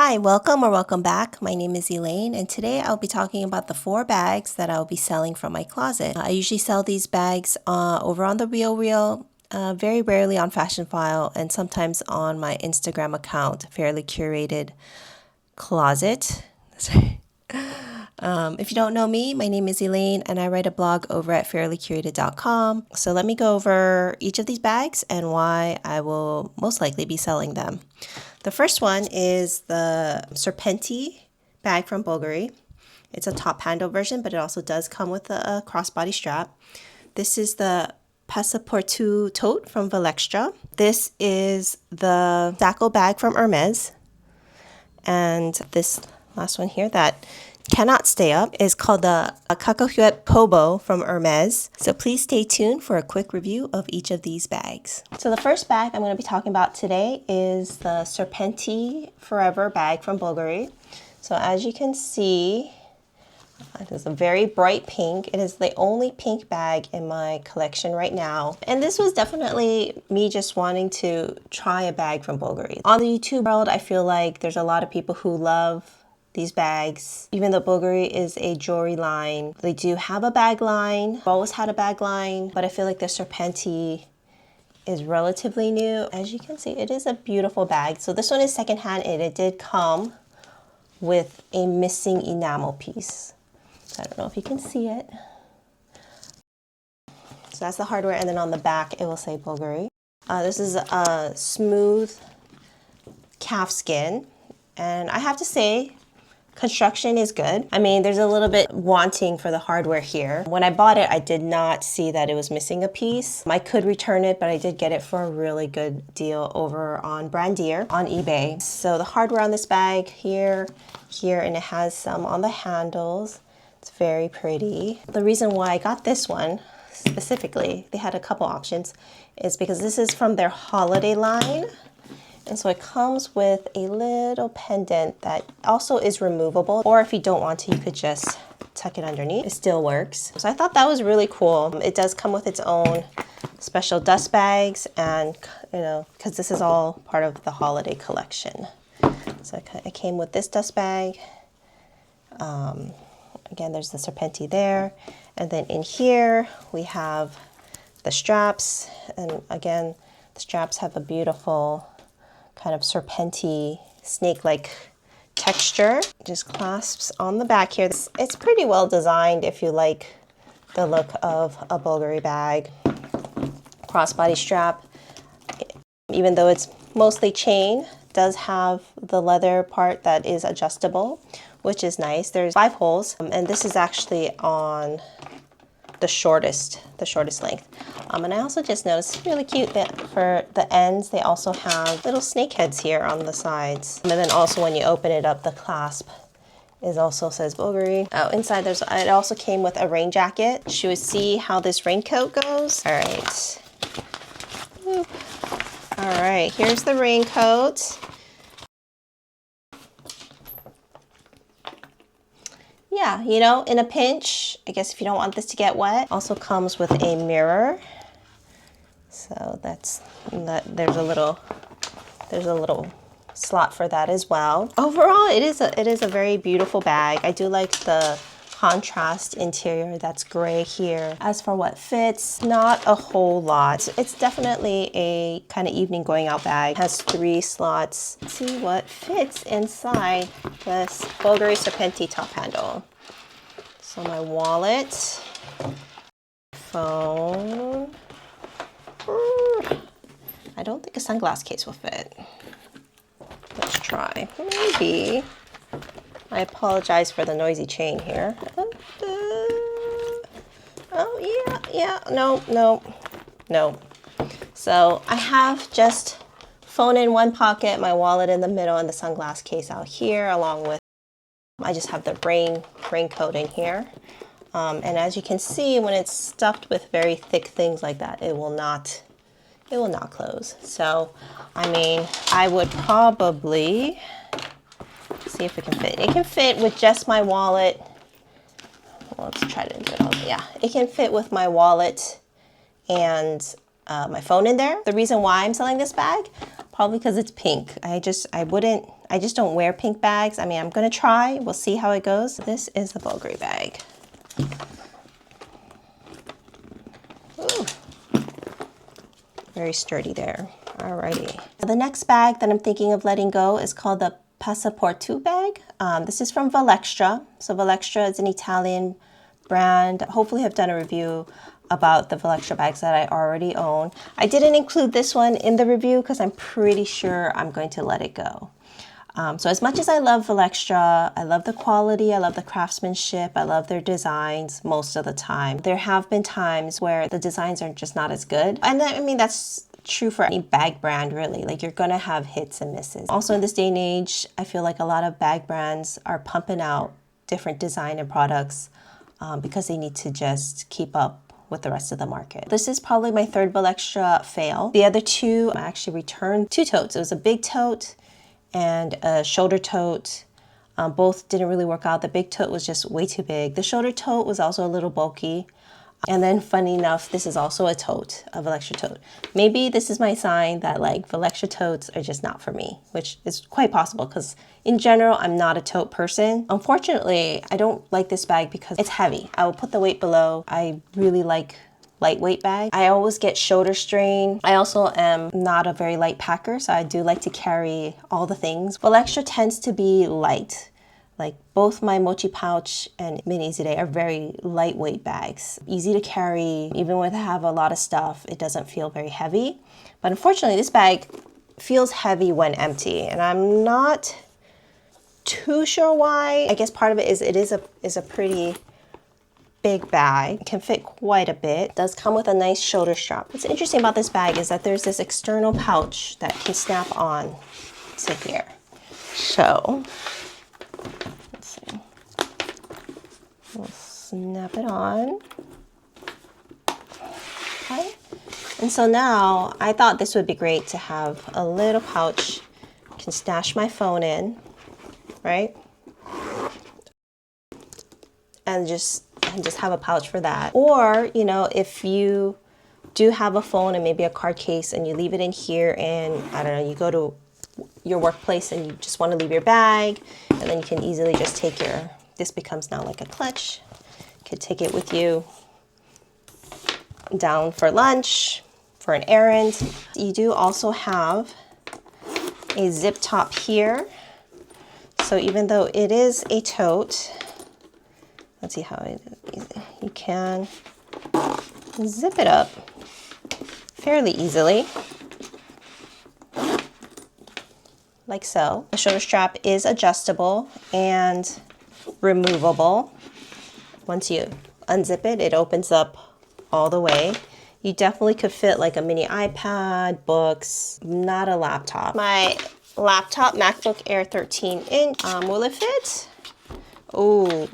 Hi, welcome or welcome back. My name is Elaine, and today I'll be talking about the 4 bags that I'll be selling from my closet. I usually sell these bags over on the RealReal, very rarely on Fashion File, and sometimes on my Instagram account, Fairly Curated Closet. If you don't know me, my name is Elaine, and I write a blog over at fairlycurated.com. So let me go over each of these bags and why I will most likely be selling them. The first one is the Serpenti bag from Bulgari. It's a top handle version, but it also does come with a crossbody strap. This is the Passepartout tote from Valextra. This is the Tsako bag from Hermes. And this last one here that cannot stay up is called the Cacahuete Pobo from Hermes. So please stay tuned for a quick review of each of these bags. So the first bag I'm going to be talking about today is the Serpenti Forever bag from Bulgari. So as you can see, it is a very bright pink. It is the only pink bag in my collection right now. And this was definitely me just wanting to try a bag from Bulgari. On the YouTube world, I feel like there's a lot of people who love these bags. Even though Bulgari is a jewelry line, they do have a bag line. I've always had a bag line, but I feel like the Serpenti is relatively new. As you can see, it is a beautiful bag. So this one is secondhand and it did come with a missing enamel piece. So I don't know if you can see it. So that's the hardware, and then on the back it will say Bulgari. This is a smooth calf skin, and I have to say, construction is good. I mean, there's a little bit wanting for the hardware here. When I bought it, I did not see that it was missing a piece. I could return it, but I did get it for a really good deal over on Brandier on eBay. So the hardware on this bag here, and it has some on the handles. It's very pretty. The reason why I got this one specifically, they had a couple options, is because this is from their holiday line. And so it comes with a little pendant that also is removable, or if you don't want to, you could just tuck it underneath. It still works. So I thought that was really cool. It does come with its own special dust bags, and you know, because this is all part of the holiday collection. So it came with this dust bag. Again, there's the Serpenti there. And then in here, we have the straps. And again, the straps have a beautiful kind of serpenti snake-like texture. Just clasps on the back here. It's pretty well designed if you like the look of a Bulgari bag. Crossbody strap, even though it's mostly chain, does have the leather part that is adjustable, which is nice. There's 5 holes, and this is actually on the shortest length. And I also just noticed, really cute that for the ends, they also have little snake heads here on the sides. And then also when you open it up, the clasp is also says Bulgari. Oh, inside it also came with a rain jacket. Should we see how this raincoat goes? All right. Whoop. All right, here's the raincoat. Yeah, you know, in a pinch, I guess if you don't want this to get wet. Also comes with a mirror. So there's a little slot for that as well. Overall, it is a very beautiful bag. I do like the contrast interior that's gray here. As for what fits, not a whole lot. It's definitely a kind of evening going out bag. It has 3 slots. Let's see what fits inside this Bulgari Serpenti Top Handle. So my wallet, phone. I don't think a sunglass case will fit. Let's try. Maybe. I apologize for the noisy chain here. Oh, yeah, no. So I have just phone in one pocket, my wallet in the middle, and the sunglass case out here, along with, I just have the raincoat in here. And as you can see, when it's stuffed with very thick things like that, it will not close. So, I mean, I would probably see if it can fit. It can fit with just my wallet. Well, let's try to do it all. Yeah, it can fit with my wallet and my phone in there. The reason why I'm selling this bag, probably because it's pink. I I just don't wear pink bags. I mean, I'm gonna try, we'll see how it goes. This is the Bulgari bag. Ooh. Very sturdy there. Alrighty. The next bag that I'm thinking of letting go is called the Passepartout bag. This is from Valextra. So Valextra is an Italian brand. Hopefully I've done a review about the Valextra bags that I already own. I didn't include this one in the review because I'm pretty sure I'm going to let it go. So as much as I love Valextra, I love the quality, I love the craftsmanship, I love their designs most of the time. There have been times where the designs are just not as good. And I mean, that's true for any bag brand really. Like you're gonna have hits and misses. Also in this day and age, I feel like a lot of bag brands are pumping out different design and products because they need to just keep up with the rest of the market. This is probably my third Valextra fail. The other two, I actually returned 2 totes. It was a big tote and a shoulder tote. Both didn't really work out. The big tote was just way too big. The shoulder tote was also a little bulky. And then funny enough, this is also a tote, a Valextra tote. Maybe this is my sign that like Valextra totes are just not for me, which is quite possible because in general, I'm not a tote person. Unfortunately, I don't like this bag because it's heavy. I will put the weight below. I really like lightweight bag. I always get shoulder strain. I also am not a very light packer, so I do like to carry all the things. Valextra tends to be light. Like both my Mochi pouch and Mini Easy Day are very lightweight bags. Easy to carry, even when I have a lot of stuff, it doesn't feel very heavy. But unfortunately, this bag feels heavy when empty, and I'm not too sure why. I guess part of it is a pretty big bag. It can fit quite a bit. It does come with a nice shoulder strap. What's interesting about this bag is that there's this external pouch that can snap on to here. So let's see. We'll snap it on. Okay. And so now I thought this would be great to have a little pouch. I can stash my phone in, right? And just have a pouch for that. Or, you know, if you do have a phone and maybe a card case and you leave it in here and I don't know, you go to your workplace and you just want to leave your bag, and then you can easily just take this becomes now like a clutch. You could take it with you down for lunch, for an errand. You do also have a zip top here. So even though it is a tote, let's see how you can zip it up fairly easily, like so. The shoulder strap is adjustable and removable. Once you unzip it, it opens up all the way. You definitely could fit like a mini iPad, books, not a laptop. My laptop, MacBook Air 13-inch, will it fit? Oh,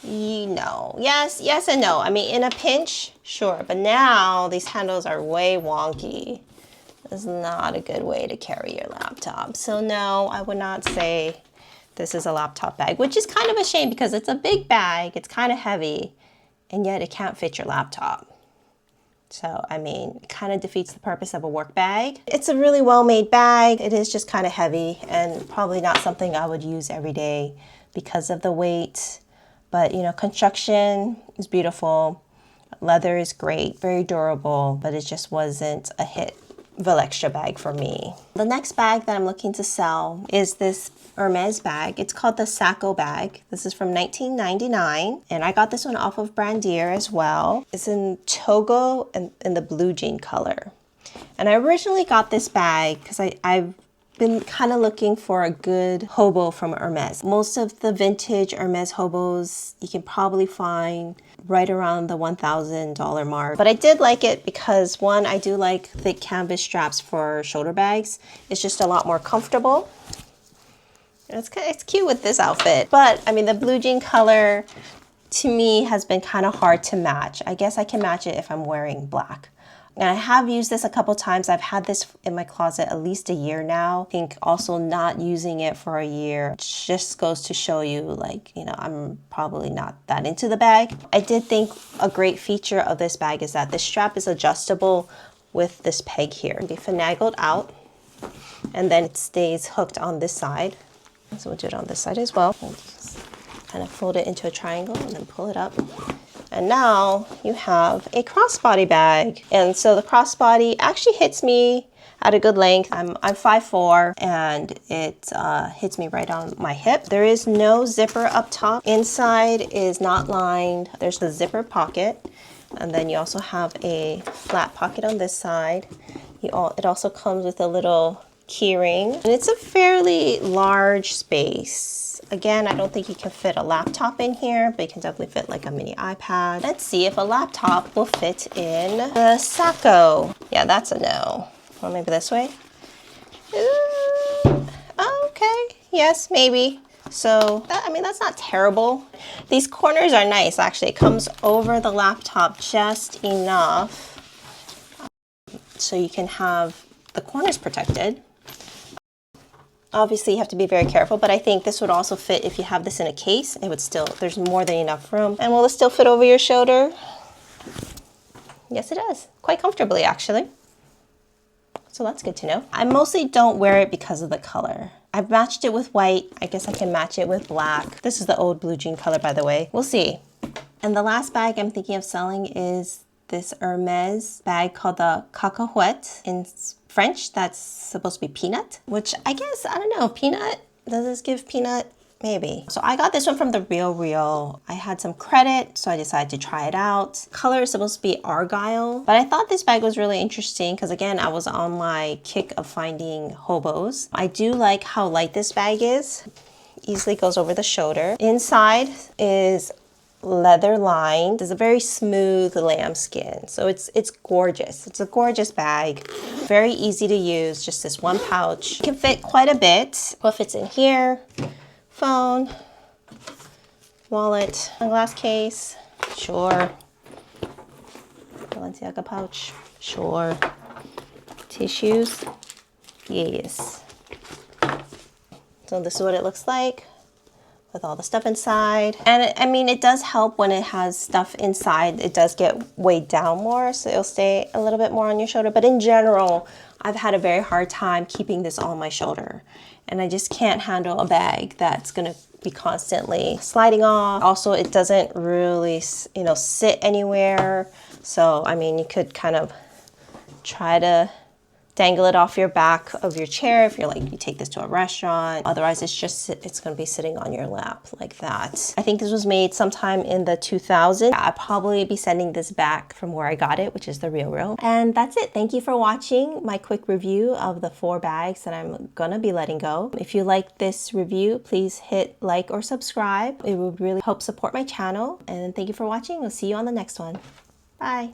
you know, yes and no. I mean, in a pinch, sure, but now these handles are way wonky. It's not a good way to carry your laptop. So no, I would not say this is a laptop bag, which is kind of a shame because it's a big bag, it's kind of heavy, and yet it can't fit your laptop. So, I mean, it kind of defeats the purpose of a work bag. It's a really well-made bag. It is just kind of heavy and probably not something I would use every day because of the weight. But, you know, construction is beautiful. Leather is great, very durable, but it just wasn't a hit Valextra bag for me. The next bag that I'm looking to sell is this Hermes bag. It's called the Tsako bag. This is from 1999, and I got this one off of Brandier as well. It's in Togo and in the blue jean color. And I originally got this bag because I've been kind of looking for a good hobo from Hermes. Most of the vintage Hermes hobos you can probably find right around the $1,000 mark. But I did like it because one, I do like thick canvas straps for shoulder bags. It's just a lot more comfortable. It's cute with this outfit. But I mean, the blue jean color to me has been kind of hard to match. I guess I can match it if I'm wearing black. And I have used this a couple times. I've had this in my closet at least a year now. I think also not using it for a year just goes to show you, like, you know, I'm probably not that into the bag. I did think a great feature of this bag is that this strap is adjustable with this peg here. It can be finagled out and then it stays hooked on this side. So we'll do it on this side as well. We'll just kind of fold it into a triangle and then pull it up. And now you have a crossbody bag. And so the crossbody actually hits me at a good length. I'm 5'4", and it hits me right on my hip. There is no zipper up top. Inside is not lined. There's the zipper pocket. And then you also have a flat pocket on this side. It also comes with a little key ring. And it's a fairly large space. Again, I don't think you can fit a laptop in here, but you can definitely fit like a mini iPad. Let's see if a laptop will fit in the Tsako. Yeah, that's a no. Or maybe this way. Okay, yes, maybe. So, I mean, that's not terrible. These corners are nice, actually. It comes over the laptop just enough so you can have the corners protected. Obviously, you have to be very careful, but I think this would also fit if you have this in a case. It would still, there's more than enough room. And will it still fit over your shoulder? Yes, it does. Quite comfortably, actually. So that's good to know. I mostly don't wear it because of the color. I've matched it with white. I guess I can match it with black. This is the old blue jean color, by the way. We'll see. And the last bag I'm thinking of selling is this Hermes bag called the Cacahuete. In French, that's supposed to be peanut, which I guess, I don't know, peanut? Does this give peanut? Maybe. So I got this one from the Real. I had some credit, so I decided to try it out. Color is supposed to be argyle, but I thought this bag was really interesting because, again, I was on my kick of finding hobos. I do like how light this bag is. Easily goes over the shoulder. Inside is leather lined. It's a very smooth lambskin, so it's gorgeous. It's a gorgeous bag. Very easy to use, just this one pouch. It can fit quite a bit. What fits in here? Phone, wallet, sunglass case, sure. Balenciaga pouch, sure. Tissues, yes. So this is what it looks like with all the stuff inside. And I mean, it does help when it has stuff inside. It does get weighed down more, so it'll stay a little bit more on your shoulder. But in general, I've had a very hard time keeping this on my shoulder. And I just can't handle a bag that's gonna be constantly sliding off. Also, it doesn't really, you know, sit anywhere. So, I mean, you could kind of try to dangle it off your back of your chair if you're like, you take this to a restaurant. Otherwise, it's gonna be sitting on your lap like that. I think this was made sometime in the 2000s. I'll probably be sending this back from where I got it, which is the Real. And that's it. Thank you for watching my quick review of the 4 bags that I'm gonna be letting go. If you like this review, please hit like or subscribe. It would really help support my channel. And thank you for watching. We'll see you on the next one. Bye.